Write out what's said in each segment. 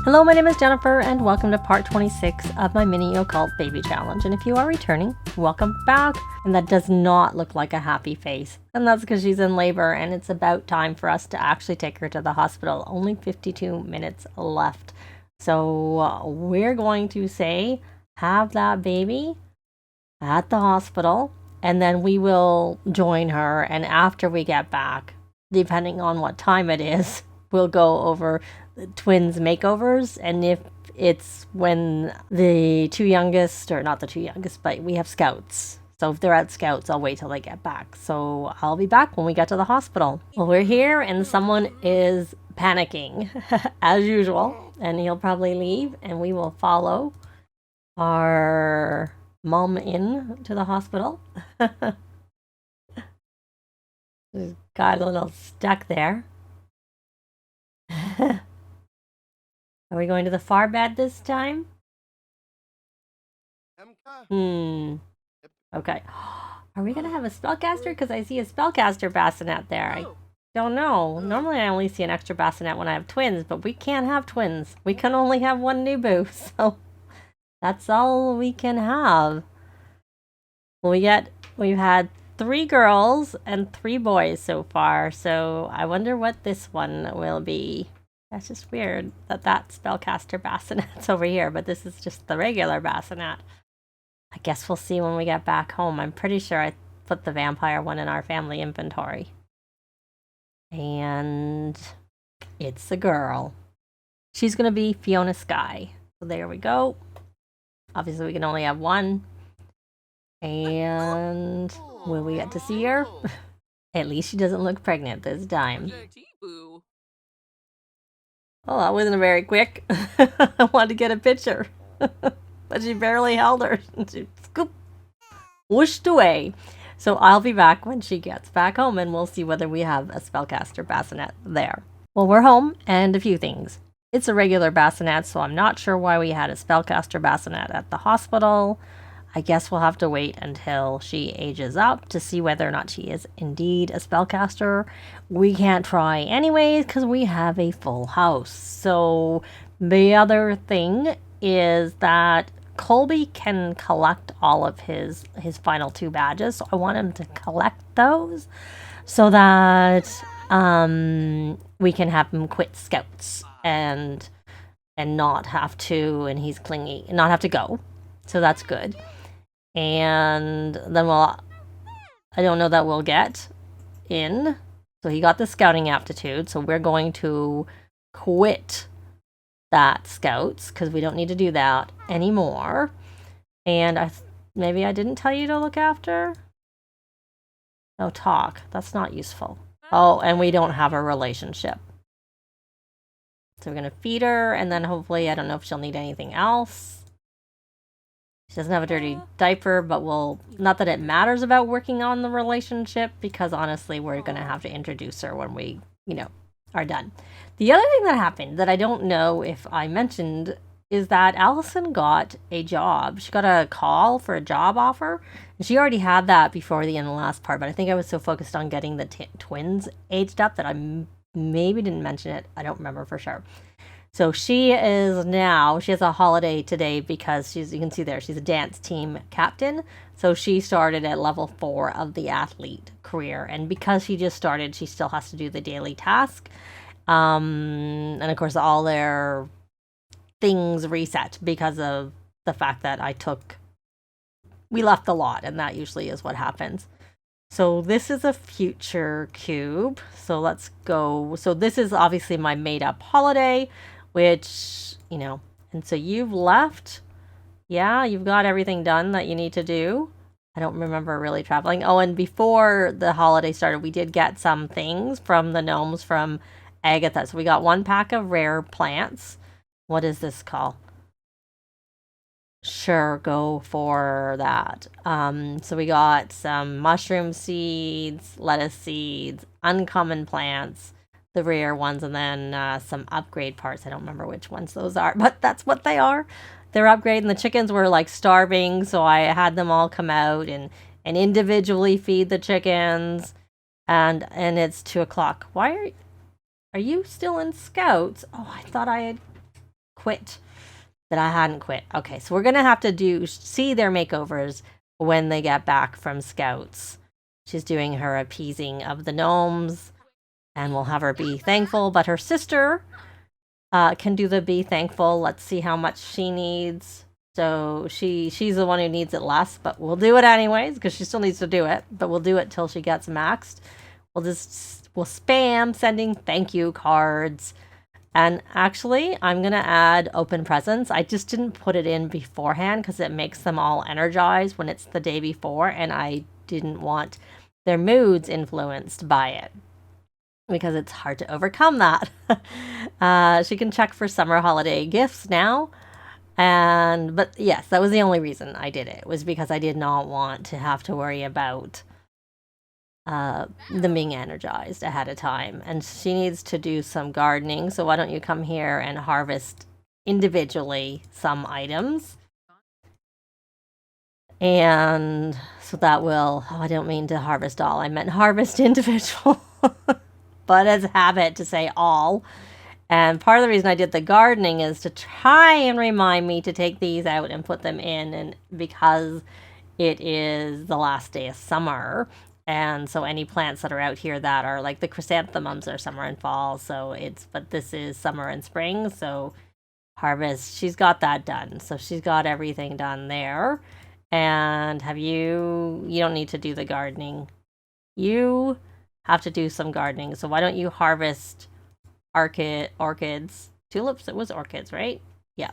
Hello, my name is Jennifer and welcome to part 26 of my mini occult baby challenge. And if you are returning, welcome back. And that does not look like a happy face. And that's because she's in labor and it's about time for us to actually take her to the hospital. Only 52 minutes left. So we're going to say, have that baby at the hospital and then we will join her. And after we get back, depending on what time it is, we'll go over the twins makeovers, and if it's when the two youngest, or not the two youngest, but we have scouts. So if they're at scouts, I'll wait till they get back. So I'll be back when we get to the hospital. Well, we're here and someone is panicking as usual, and he'll probably leave and we will follow our mom in to the hospital. Just got a little stuck there. Are we going to the far bed this time? Okay. Are we going to have a spellcaster? Because I see a spellcaster bassinet there. I don't know. Normally I only see an extra bassinet when I have twins, but we can't have twins. We can only have one Nooboo, so that's all we can have. Well, we've had 3 girls and 3 boys so far, so I wonder what this one will be. That's just weird that spellcaster bassinet's over here, but this is just the regular bassinet. I guess we'll see when we get back home. I'm pretty sure I put the vampire one in our family inventory. And it's a girl. She's going to be Fiona Sky. So there we go. Obviously, we can only have one. And will we get to see her? At least she doesn't look pregnant this time. Oh, that wasn't very quick. I wanted to get a picture. But she barely held her. She scoop, whooshed away. So I'll be back when she gets back home and we'll see whether we have a spellcaster bassinet there. Well, we're home and a few things. It's a regular bassinet, so I'm not sure why we had a spellcaster bassinet at the hospital. I guess we'll have to wait until she ages up to see whether or not she is indeed a spellcaster. We can't try anyways because we have a full house. So the other thing is that Colby can collect all of his final 2 badges. So I want him to collect those so that we can have him quit scouts and not have to, and he's clingy, and not have to go. So that's good. And then I don't know that we'll get in. So he got the scouting aptitude. So we're going to quit that scouts because we don't need to do that anymore. And maybe I didn't tell you to look after. No, talk. That's not useful. Oh, and we don't have a relationship. So we're going to feed her and then hopefully, I don't know if she'll need anything else. She doesn't have a dirty diaper, but not that it matters about working on the relationship, because honestly, we're going to have to introduce her when we, are done. The other thing that happened that I don't know if I mentioned is that Allison got a job. She got a call for a job offer, and she already had that before the end of the last part, but I think I was so focused on getting the twins aged up that I maybe didn't mention it. I don't remember for sure. So she has a holiday today because you can see there, she's a dance team captain. So she started at level 4 of the athlete career. And because she just started, she still has to do the daily task. And of course, all their things reset because of the fact that we left the lot, and that usually is what happens. So this is a future cube. So let's go. So this is obviously my made up holiday, which, and so you've left. Yeah, you've got everything done that you need to do. I don't remember really traveling. Oh, and before the holiday started, we did get some things from the gnomes from Agatha. So we got 1 pack of rare plants. What is this called? Sure, go for that. So we got some mushroom seeds, lettuce seeds, uncommon plants, the rare ones, and then some upgrade parts. I don't remember which ones those are, but that's what they are. They're upgrading. The chickens were like starving, so I had them all come out and individually feed the chickens. And it's 2 o'clock. Why are you still in scouts? Oh, I thought I had quit. That I hadn't quit. Okay, so we're gonna have to see their makeovers when they get back from Scouts. She's doing her appeasing of the gnomes, and we'll have her be thankful. But her sister can do the be thankful. Let's see how much she needs. So she's the one who needs it less, but we'll do it anyways because she still needs to do it. But we'll do it till she gets maxed. We'll spam sending thank you cards. And actually, I'm going to add open presents. I just didn't put it in beforehand because it makes them all energized when it's the day before, and I didn't want their moods influenced by it because it's hard to overcome that. She can check for summer holiday gifts now. But yes, that was the only reason I did it, was because I did not want to have to worry about them being energized ahead of time. And she needs to do some gardening, so why don't you come here and harvest individually some items. And so that will, I don't mean to harvest all, I meant harvest individual. But as a habit to say all. And part of the reason I did the gardening is to try and remind me to take these out and put them in, and because it is the last day of summer. And so any plants that are out here that are like the chrysanthemums are summer and fall. But this is summer and spring. So harvest, she's got that done. So she's got everything done there. And you don't need to do the gardening. You have to do some gardening. So why don't you harvest orchids, tulips? It was orchids, right? Yeah.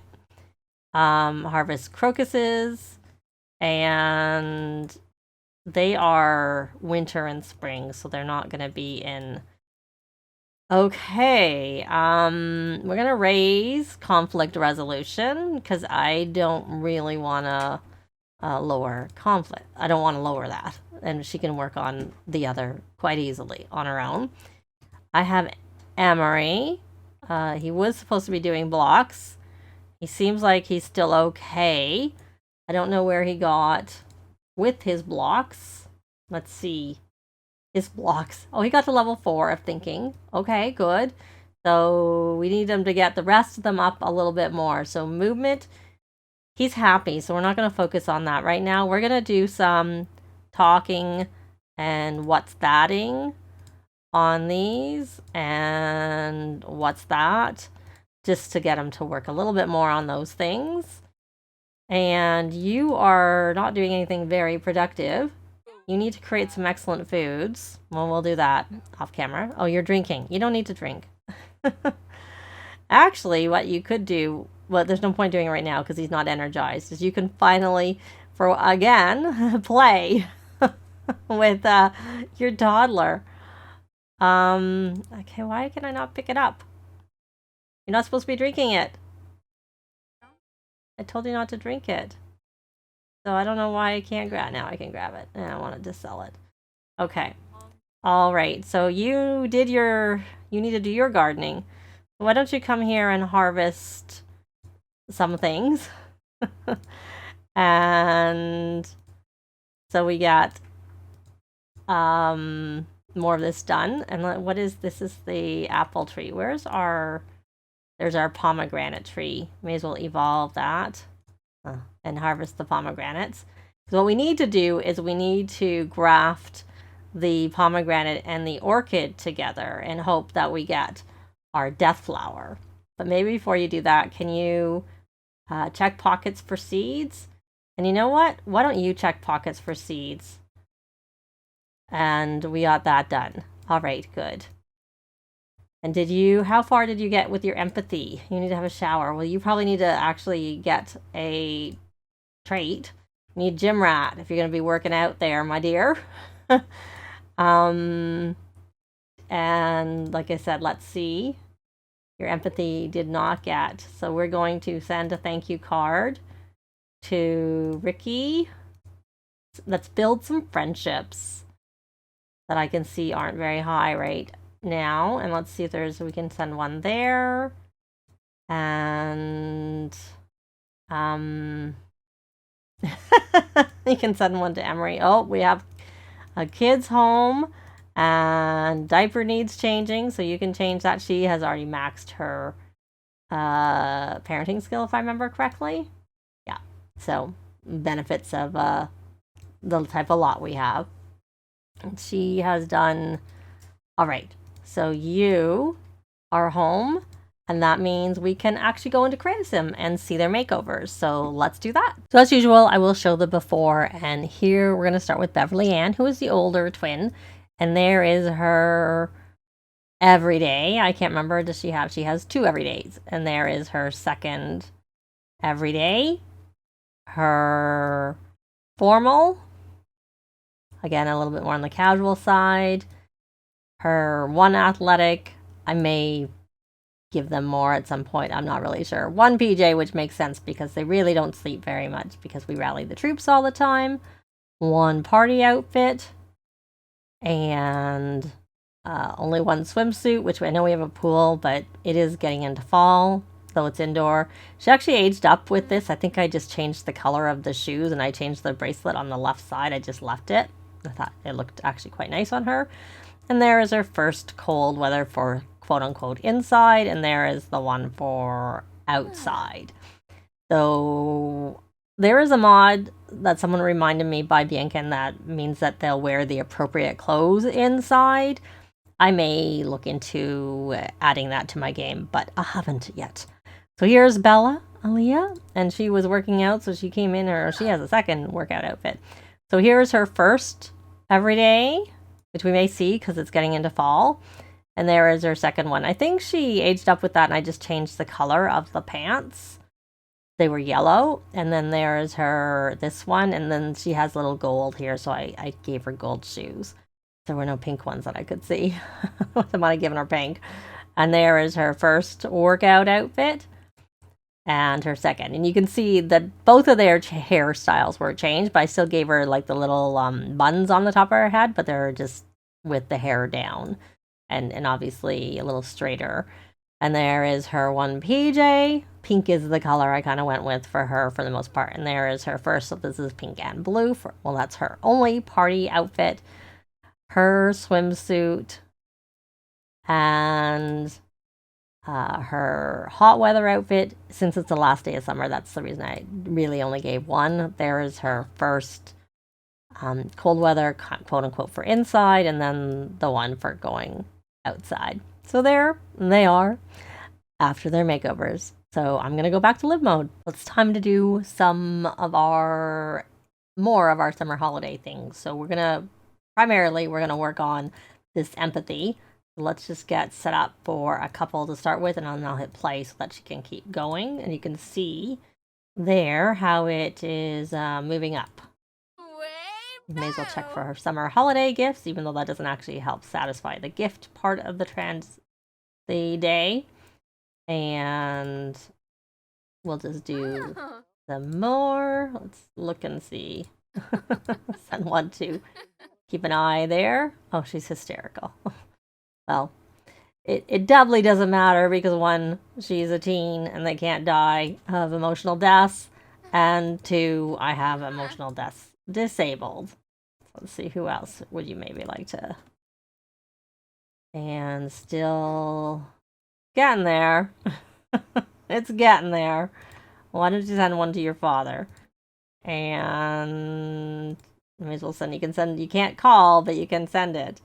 Harvest crocuses, and they are winter and spring, so they're not going to be in. Okay, we're going to raise conflict resolution because I don't really want to lower conflict. I don't want to lower that, and she can work on the other quite easily on her own. I have Emery. He was supposed to be doing blocks. He seems like he's still okay. I don't know where he got with his blocks. Let's see. His blocks. Oh, he got to level 4 of thinking. Okay, good. So we need him to get the rest of them up a little bit more. So movement, he's happy. So we're not going to focus on that right now. We're going to do some talking and what's thatting on these. And what's that? Just to get him to work a little bit more on those things. And you are not doing anything very productive. You need to create some excellent foods. Well, we'll do that off camera. Oh, you're drinking. You don't need to drink. Actually, what you could do, well, there's no point doing it right now because he's not energized, is you can finally, play with your toddler. Okay, why can I not pick it up? You're not supposed to be drinking it. I told you not to drink it. So I don't know why I can't grab it. Now I can grab it. And I wanted to sell it. Okay. All right. So you need to do your gardening. Why don't you come here and harvest some things? And so we got more of this done. And what is this? Is the apple tree. There's our pomegranate tree. May as well evolve that and harvest the pomegranates. So what we need to do is we need to graft the pomegranate and the orchid together and hope that we get our death flower. But maybe before you do that, can you check pockets for seeds? And you know what? Why don't you check pockets for seeds? And we got that done. All right, good. And how far did you get with your empathy? You need to have a shower. Well, you probably need to actually get a trait. You need gym rat if you're going to be working out there, my dear. And like I said, let's see. Your empathy did not get. So we're going to send a thank you card to Ricky. Let's build some friendships that I can see aren't very high right now. And let's see if we can send one there. And you can send one to Emery. Oh, we have a kid's home and diaper needs changing, so you can change that. She has already maxed her parenting skill, if I remember correctly. Yeah. So benefits of the type of lot we have. And she has done. All right. So you are home. And that means we can actually go into GraniteSim and see their makeovers. So let's do that. So as usual, I will show the before. And here we're going to start with Beverly Ann, who is the older twin. And there is her everyday. I can't remember. Does she have? She has 2 everydays. And there is her second everyday. Her formal. Again, a little bit more on the casual side. Her 1 athletic. I may give them more at some point. I'm not really sure. 1 PJ, which makes sense because they really don't sleep very much because we rally the troops all the time. 1 party outfit. And only 1 swimsuit, which I know we have a pool, but it is getting into fall, though it's indoor. She actually aged up with this. I think I just changed the color of the shoes and I changed the bracelet on the left side. I just left it. I thought it looked actually quite nice on her. And there is her first cold weather for quote-unquote inside, and there is the one for outside. So there is a mod that someone reminded me by Bianca, and that means that they'll wear the appropriate clothes inside. I may look into adding that to my game, but I haven't yet. So here's Bella, Aaliyah, and she was working out, so she came in, or she has a second workout outfit. So here's her first everyday, which we may see because it's getting into fall. And there is her second one. I think she aged up with that, and I just changed the color of the pants. They were yellow. And then there is her, this one, and then she has little gold here, so I gave her gold shoes. There were no pink ones that I could see. I might have given her pink. And there is her first workout outfit. And her second. And you can see that both of their hairstyles were changed, but I still gave her like the little buns on the top of her head, but they're just with the hair down. And obviously a little straighter. And there is her 1 PJ. Pink is the color I kind of went with for her for the most part. And there is her first, so this is pink and blue. Well, that's her only party outfit. Her swimsuit. And her hot weather outfit. Since it's the last day of summer, that's the reason I really only gave 1. There is her first cold weather, quote unquote, for inside, and then the one for going outside. So there they are after their makeovers. So I'm gonna go back to live mode. It's time to do some of more of our summer holiday things. So we're gonna work on this empathy. Let's just get set up for a couple to start with, and then I'll hit play so that she can keep going. And you can see there how it is moving up. You may as well check for her summer holiday gifts, even though that doesn't actually help satisfy the gift part of the day. And we'll just do some more. Let's look and see. Send 1 to keep an eye there. Oh, she's hysterical. Well, it doubly doesn't matter because 1, she's a teen and they can't die of emotional deaths. And 2, I have emotional deaths disabled. Let's see, who else would you maybe like to? And still getting there. It's getting there. Why don't you send 1 to your father? And you may as well send. You can't call, but you can send it.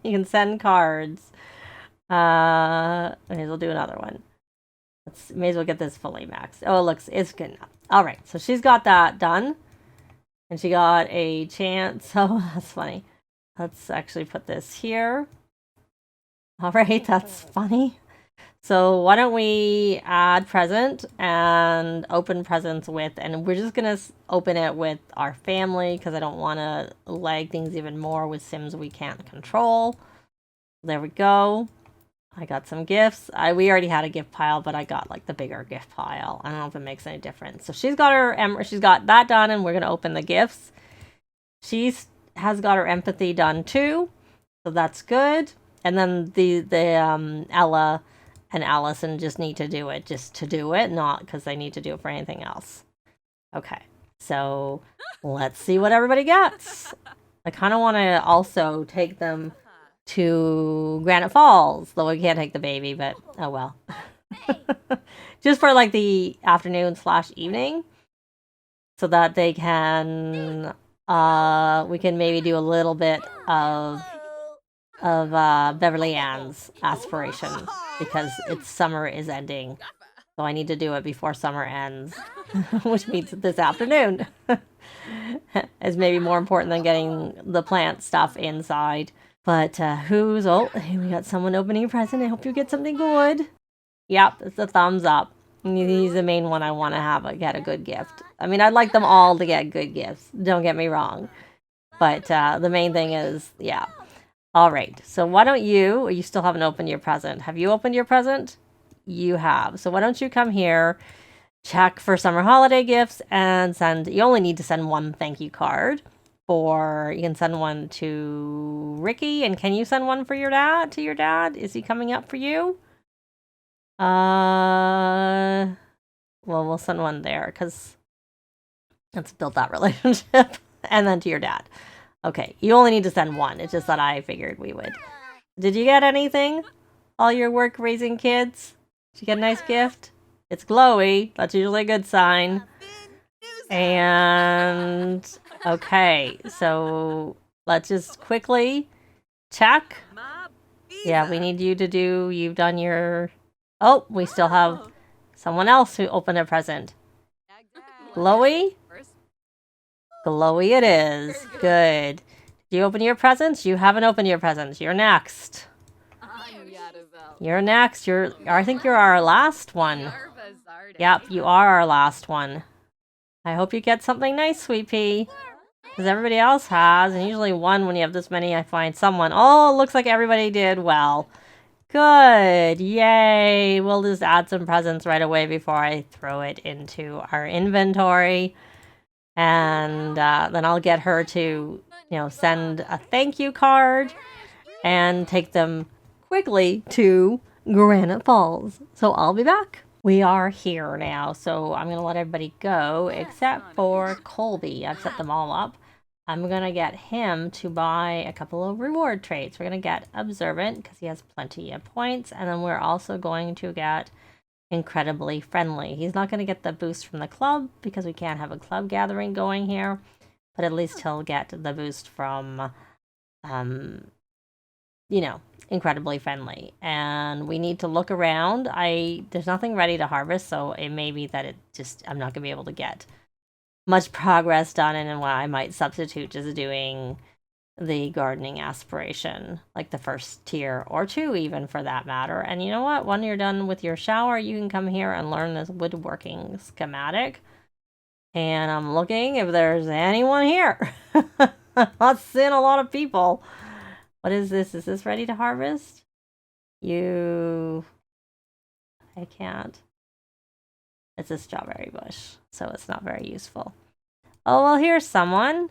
You can send cards. May as well do another one. May as well get this fully maxed. Oh, it's good enough. All right, so she's got that done. And she got a chance. Oh, that's funny. Let's actually put this here. All right, that's funny. So why don't we add present and open presents with, and we're just going to open it with our family because I don't want to lag things even more with Sims we can't control. There we go. I got some gifts. We already had a gift pile, but I got like the bigger gift pile. I don't know if it makes any difference. So she's got that done, and we're gonna open the gifts. She has got her empathy done too, so that's good. And then the Ella and Allison just need to do it just to do it, not because they need to do it for anything else. Okay, so let's see what everybody gets. I kind of want to also take them to Granite Falls, though we can't take the baby, but oh well. Just for like the afternoon / evening. So that they can, we can maybe do a little bit of Beverly Ann's aspiration because its summer is ending. So I need to do it before summer ends, which means this afternoon is maybe more important than getting the plant stuff inside. But who's, oh, we got someone opening a present. I hope you get something good. Yep, it's a thumbs up. He's the main one I want to get a good gift. I mean, I'd like them all to get good gifts. Don't get me wrong. But the main thing is, yeah. All right. So why don't you still haven't opened your present. Have you opened your present? You have. So why don't you come here, check for summer holiday gifts, and send, you only need to send one thank you card. Or you can send one to Ricky. And can you send one for your dad, to your dad? Is he coming up for you? Well, we'll send one there because let's build that relationship. And then to your dad. Okay, you only need to send one. It's just that I figured we would. Did you get anything? All your work raising kids? Did you get a nice gift? It's glowy. That's usually a good sign. And okay, so let's just quickly check. Yeah, we need you to do, you've done your, oh, we still have someone else who opened a present. Glowy? Glowy it is. Good. Did you open your presents? You haven't opened your presents. You're next. You're next. I think you're our last one. Yep, you are our last one. I hope you get something nice, Sweet Pea. Because everybody else has, and usually one when you have this many, I find someone. Oh, looks like everybody did well. Good. Yay. We'll just add some presents right away before I throw it into our inventory. And then I'll get her to, send a thank you card and take them quickly to Granite Falls. So I'll be back. We are here now, so I'm going to let everybody go except for Colby. I've set them all up. I'm going to get him to buy a couple of reward traits. We're going to get Observant because he has plenty of points. And then we're also going to get Incredibly Friendly. He's not going to get the boost from the club because we can't have a club gathering going here. But at least he'll get the boost from, Incredibly Friendly. And we need to look around. There's nothing ready to harvest, so it may be that I'm not going to be able to get much progress done, and what I might substitute just doing the gardening aspiration, like the first tier or 2 even for that matter. And you know what? When you're done with your shower, you can come here and learn this woodworking schematic. And I'm looking if there's anyone here. I'm not seeing a lot of people. What is this? Is this ready to harvest? I can't. It's a strawberry bush, so it's not very useful. Oh, well, here's someone.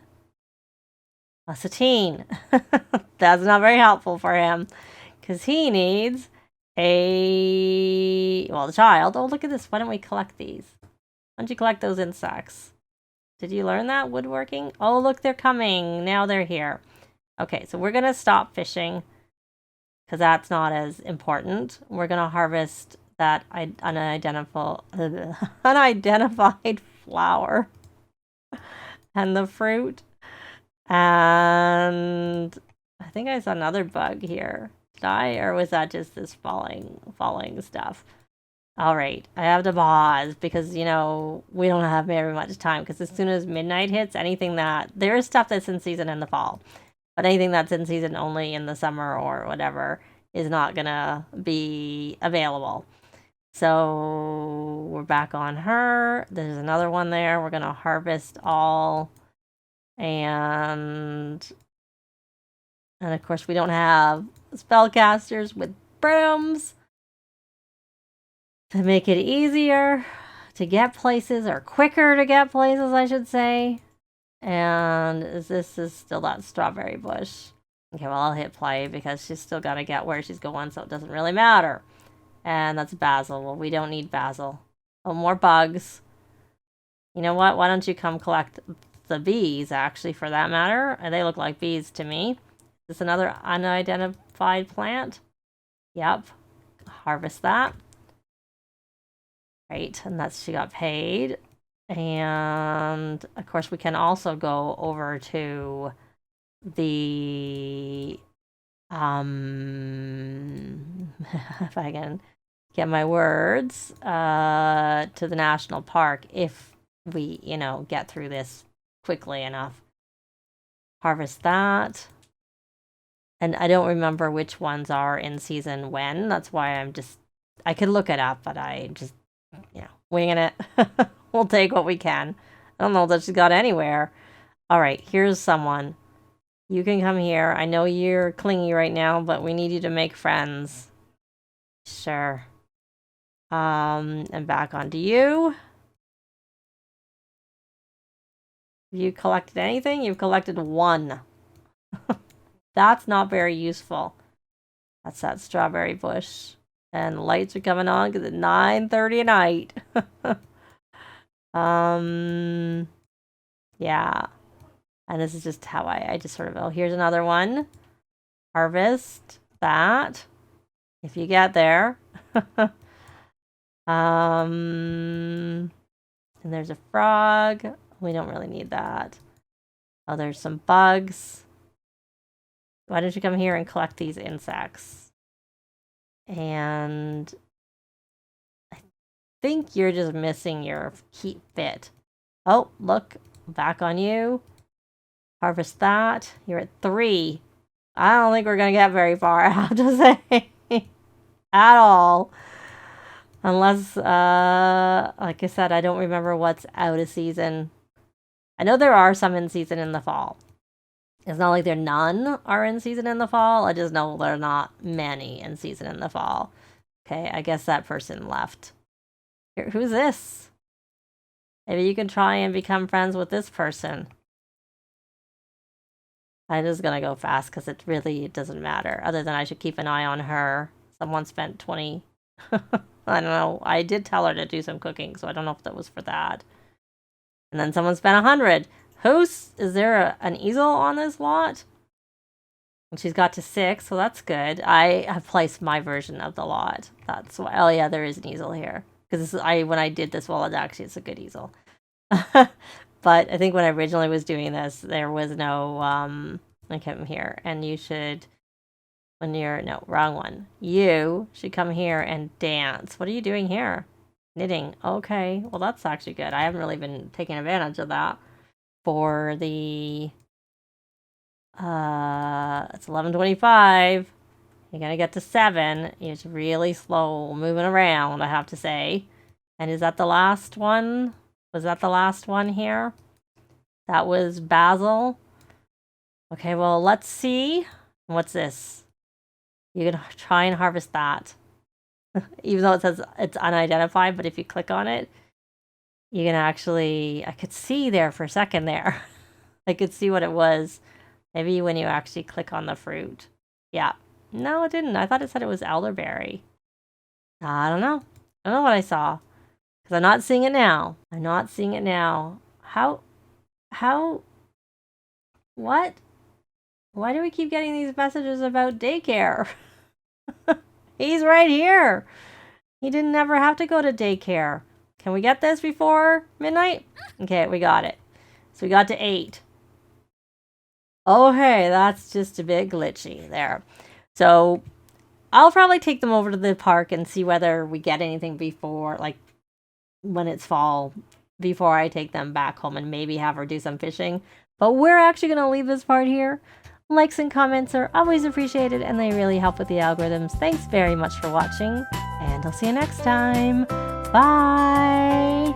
A Satine. That's not very helpful for him, because he needs the child. Oh, look at this. Why don't we collect these? Why don't you collect those insects? Did you learn that, woodworking? Oh, look, they're coming. Now they're here. Okay, so we're going to stop fishing, because that's not as important. We're going to harvest that unidentified flower and the fruit. And I think I saw another bug here. Did I? Or was that just this falling stuff? All right. I have to pause because, we don't have very much time, because as soon as midnight hits, there is stuff that's in season in the fall, but anything that's in season only in the summer or whatever is not going to be available. So we're back on her. There's another one there. We're going to harvest all. And of course, we don't have spellcasters with brooms to make it easier to get places, or quicker to get places, I should say. And this is still that strawberry bush. Okay, well, I'll hit play because she's still got to get where she's going, so it doesn't really matter. And that's basil. Well, we don't need basil. Oh, more bugs. You know what? Why don't you come collect the bees, actually, for that matter? They look like bees to me. Is this another unidentified plant? Yep. Harvest that. Right, and that's she got paid. And of course we can also go over to the if I can get my words, to the national park if we, you know, get through this quickly enough. Harvest that. And I don't remember which ones are in season when. That's why I could look it up, but I just, you know, winging it. We'll take what we can. I don't know that she's got anywhere. All right, here's someone. You can come here. I know you're clingy right now, but we need you to make friends. Sure. And back onto you. Have you collected anything? You've collected 1. That's not very useful. That's that strawberry bush. And the lights are coming on because it's 9:30 at night. Yeah. And this is just how I just sort of, oh, here's another one. Harvest that. If you get there. And there's a frog. We don't really need that. Oh, there's some bugs. Why don't you come here and collect these insects? And I think you're just missing your keep fit. Oh, look, back on you. Harvest that. You're at 3. I don't think we're going to get very far, I have to say. At all. Unless, like I said, I don't remember what's out of season. I know there are some in season in the fall. It's not like there none are in season in the fall. I just know there are not many in season in the fall. Okay, I guess that person left. Here, who's this? Maybe you can try and become friends with this person. I'm just gonna go fast because it really doesn't matter. Other than I should keep an eye on her. Someone spent 20. I don't know. I did tell her to do some cooking, so I don't know if that was for that. And then someone spent 100. Is there an easel on this lot? And she's got to 6, so that's good. I have placed my version of the lot. That's why. Oh yeah, there is an easel here because when I did this wallet, actually, it's a good easel. But I think when I originally was doing this, there was no I came here, and you should. No, wrong one. You should come here and dance. What are you doing here? Knitting. Okay, well that's actually good. I haven't really been taking advantage of that. For the it's 11:25. You're gonna get to 7. It's really slow moving around, I have to say. And is that the last one? Was that the last one here? That was basil. Okay, well let's see. What's this? You can try and harvest that. Even though it says it's unidentified, but if you click on it, you can actually, I could see there for a second there. I could see what it was. Maybe when you actually click on the fruit. Yeah. No, it didn't. I thought it said it was elderberry. I don't know. I don't know what I saw. Because I'm not seeing it now. I'm not seeing it now. How, what? Why do we keep getting these messages about daycare? He's right here. He didn't ever have to go to daycare. Can we get this before midnight? Okay, we got it. So we got to 8. Okay, that's just a bit glitchy there. So I'll probably take them over to the park and see whether we get anything before, like when it's fall, before I take them back home and maybe have her do some fishing. But we're actually going to leave this part here. Likes and comments are always appreciated and they really help with the algorithms. Thanks very much for watching and I'll see you next time. Bye!